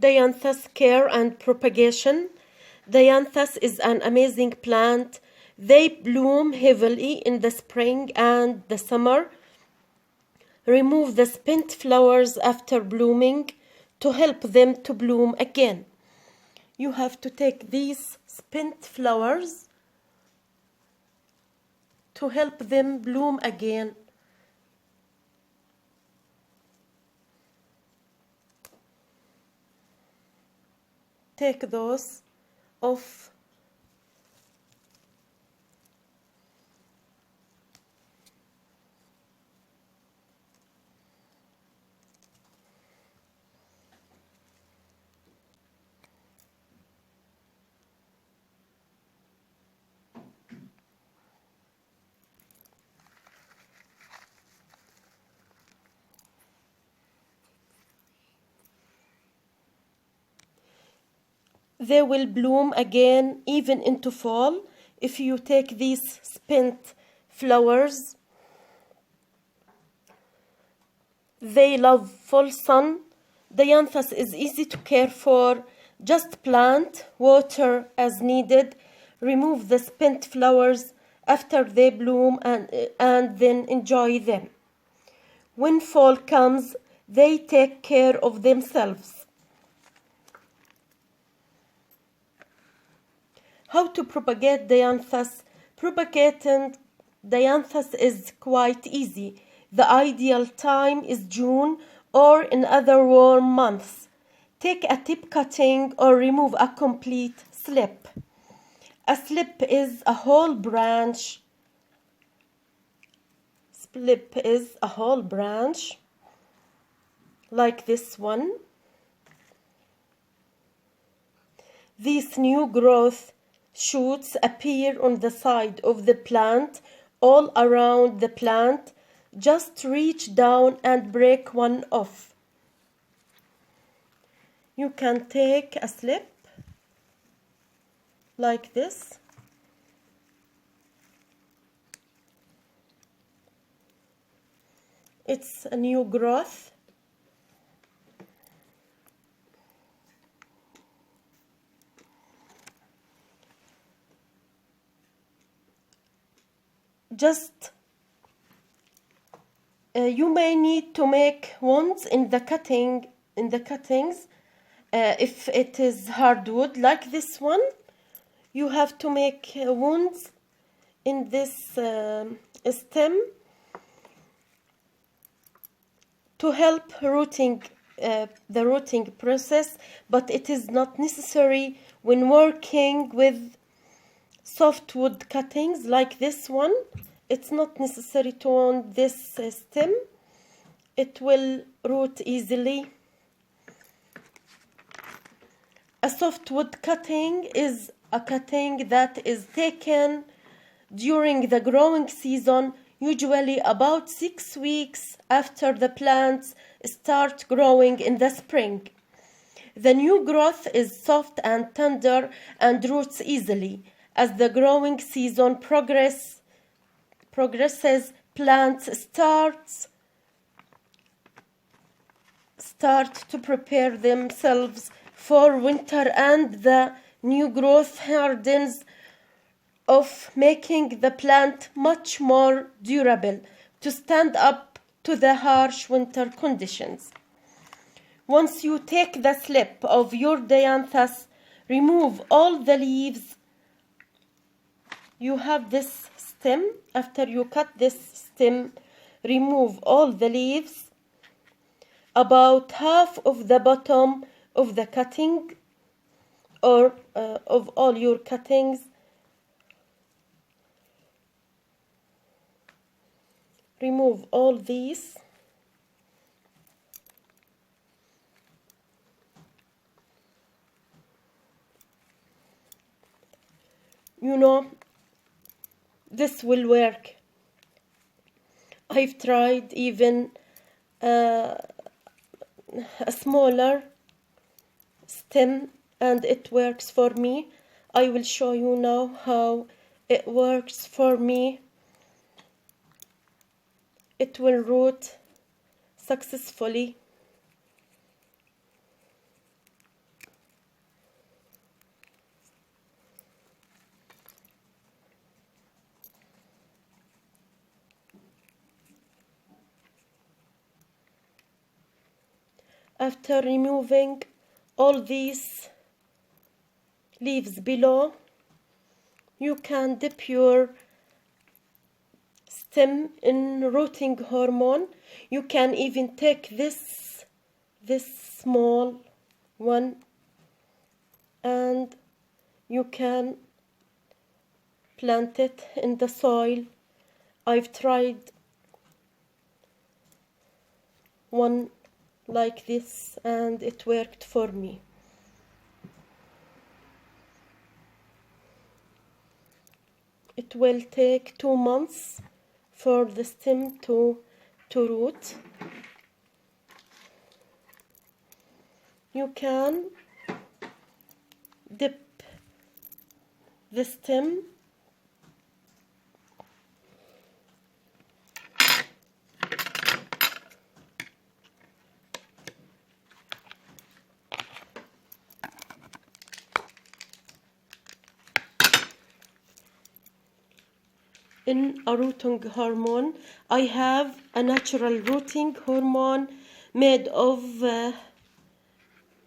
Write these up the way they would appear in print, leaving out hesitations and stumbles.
Dianthus care and propagation. Dianthus is an amazing plant. They bloom heavily in the spring and the summer. Remove the spent flowers after blooming to help them to bloom again. You have to take these spent flowers to help them bloom again. Take those off. They will bloom again even into fall if you take these spent flowers. They love full sun. Dianthus is easy to care for. Just plant, water as needed. Remove the spent flowers after they bloom and then enjoy them. When fall comes, they take care of themselves. How to propagate Dianthus? Propagating Dianthus is quite easy. The ideal time is June or in other warm months. Take a tip cutting or remove a complete slip. A slip is a whole branch. Slip is a whole branch like this one. These new growth shoots appear on the side of the plant, all around the plant. Just reach down and break one off. You can take a slip like this. It's a new growth. Just you may need to make wounds in the cuttings if it is hardwood like this one. You have to make wounds in this stem to help the rooting process, but it is not necessary when working with softwood cuttings like this one. It's not necessary to wound this stem. It will root easily. A softwood cutting is a cutting that is taken during the growing season, usually about 6 weeks after the plants start growing in the spring. The new growth is soft and tender and roots easily. As the growing season progresses, plants start to prepare themselves for winter, and the new growth hardens off, making the plant much more durable to stand up to the harsh winter conditions. Once you take the slip of your Dianthus, remove all the leaves. You have this stem. After you cut this stem, remove all the leaves, about half of the bottom of the cutting or of all your cuttings. Remove all these. You know, this will work. I've tried even a smaller stem and it works for me. I will show you now how it works for me. It will root successfully. After removing all these leaves below, you can dip your stem in rooting hormone. You can even take this small one and you can plant it in the soil. I've tried one like this and it worked for me. It will take 2 months for the stem to root. You can dip the stem in a rooting hormone. I have a natural rooting hormone made of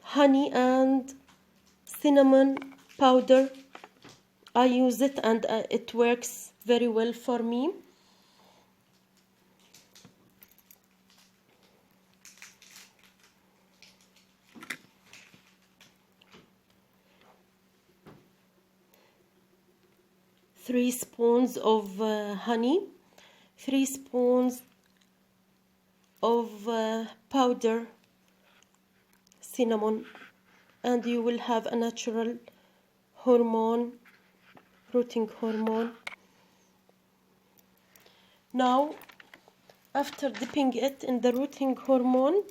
honey and cinnamon powder. I use it and it works very well for me. Three spoons of honey, 3 spoons of powder cinnamon, and you will have a natural hormone, rooting hormone. Now, after dipping it in the rooting hormone,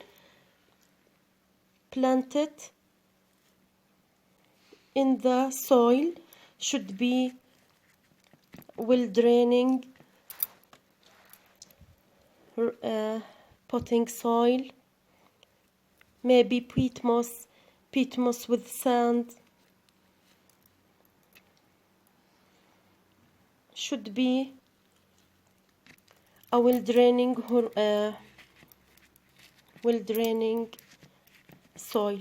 plant it in the soil. Should be well draining potting soil, maybe peat moss with sand. Should be a well draining soil.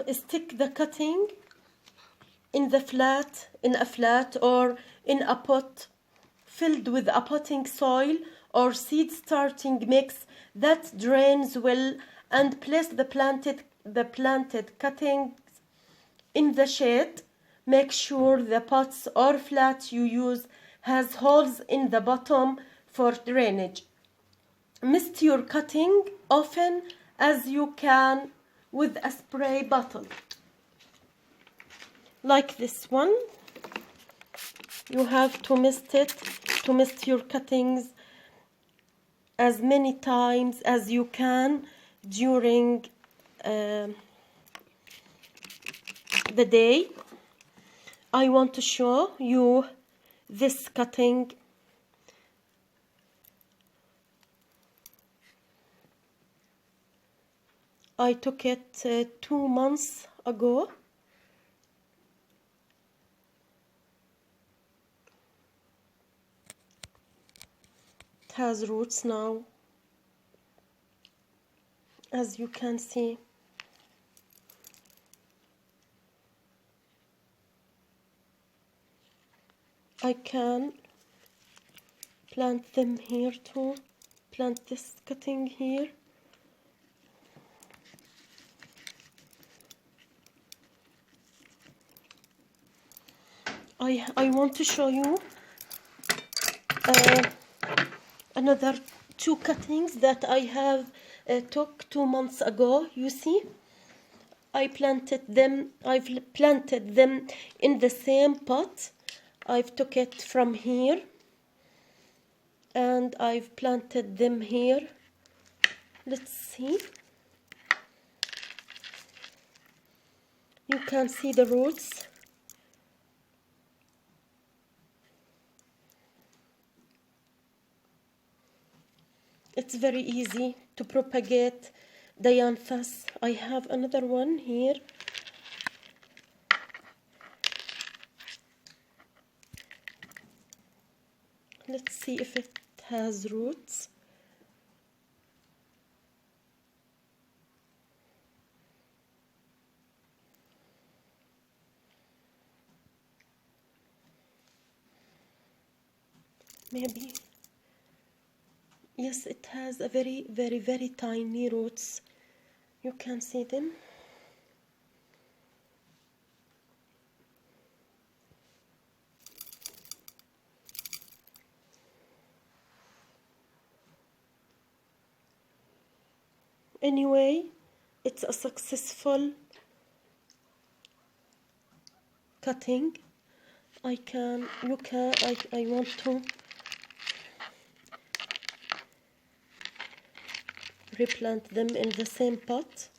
Stick the cutting in a flat or in a pot filled with a potting soil or seed starting mix that drains well, and place the planted cuttings in the shade. Make sure the pots or flat you use has holes in the bottom for drainage. Mist your cutting often as you can with a spray bottle like this one. You have to mist your cuttings as many times as you can during the day. I want to show you this cutting. I took it 2 months ago. It has roots now, as you can see. I can plant them here too. Plant this cutting here. I want to show you another 2 cuttings that I have took 2 months ago. You see, I've planted them in the same pot. I've took it from here and I've planted them here. Let's see. You can see the roots. It's very easy to propagate Dianthus. I have another one here. Let's see if it has roots. Maybe. Yes, it has a very tiny roots. You can see them. Anyway, it's a successful cutting. I want to replant them in the same pot.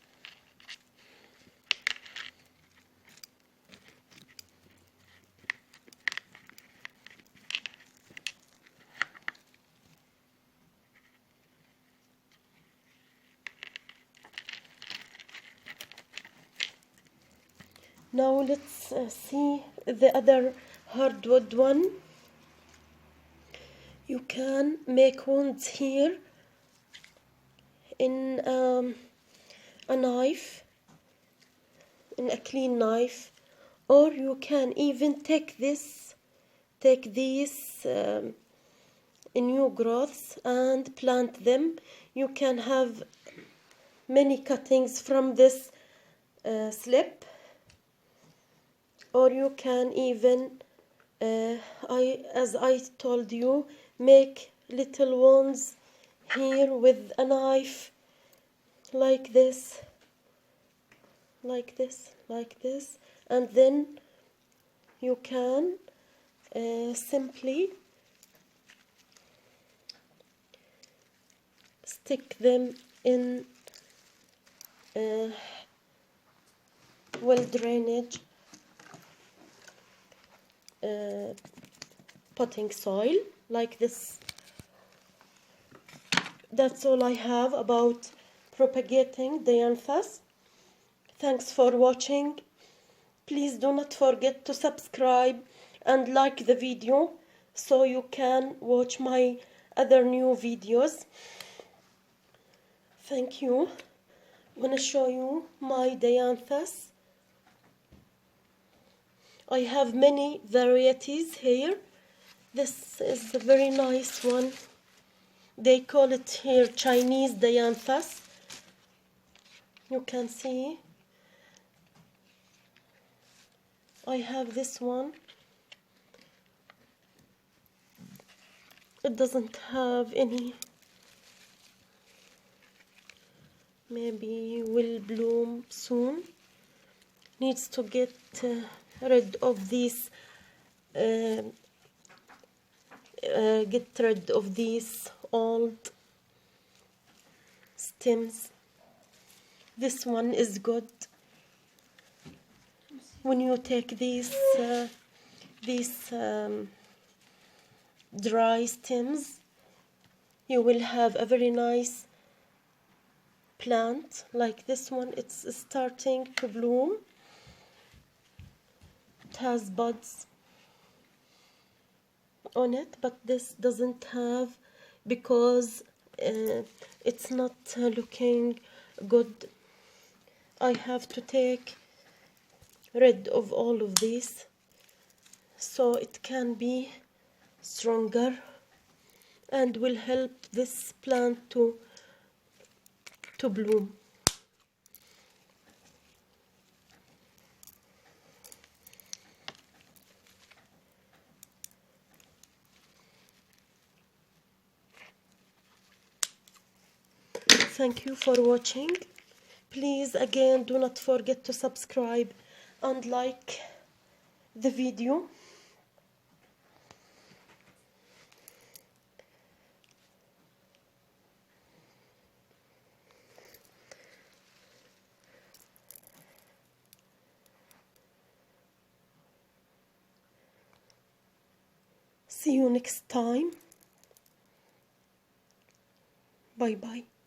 Now let's see the other hardwood one. You can make wounds here in a knife, in a clean knife, or you can even take these new growths and plant them. You can have many cuttings from this slip, or you can even, as I told you, make little wounds here with a knife, like this, and then you can simply stick them in well drainage potting soil like this. That's all I have about propagating Dianthus. Thanks for watching. Please do not forget to subscribe and like the video so you can watch my other new videos. Thank you. I'm going to show you my Dianthus. I have many varieties here. This is a very nice one. They call it here Chinese Dianthus. You can see. I have this one. It doesn't have any. Maybe will bloom soon. Needs to get rid of these old stems. This one is good. When you take these dry stems, you will have a very nice plant like this one. It's starting to bloom. It has buds on it, but this doesn't have, because it's not looking good. I have to take rid of all of these so it can be stronger and will help this plant to bloom. Thank you for watching. Please again do not forget to subscribe and like the video. See you next time. Bye bye.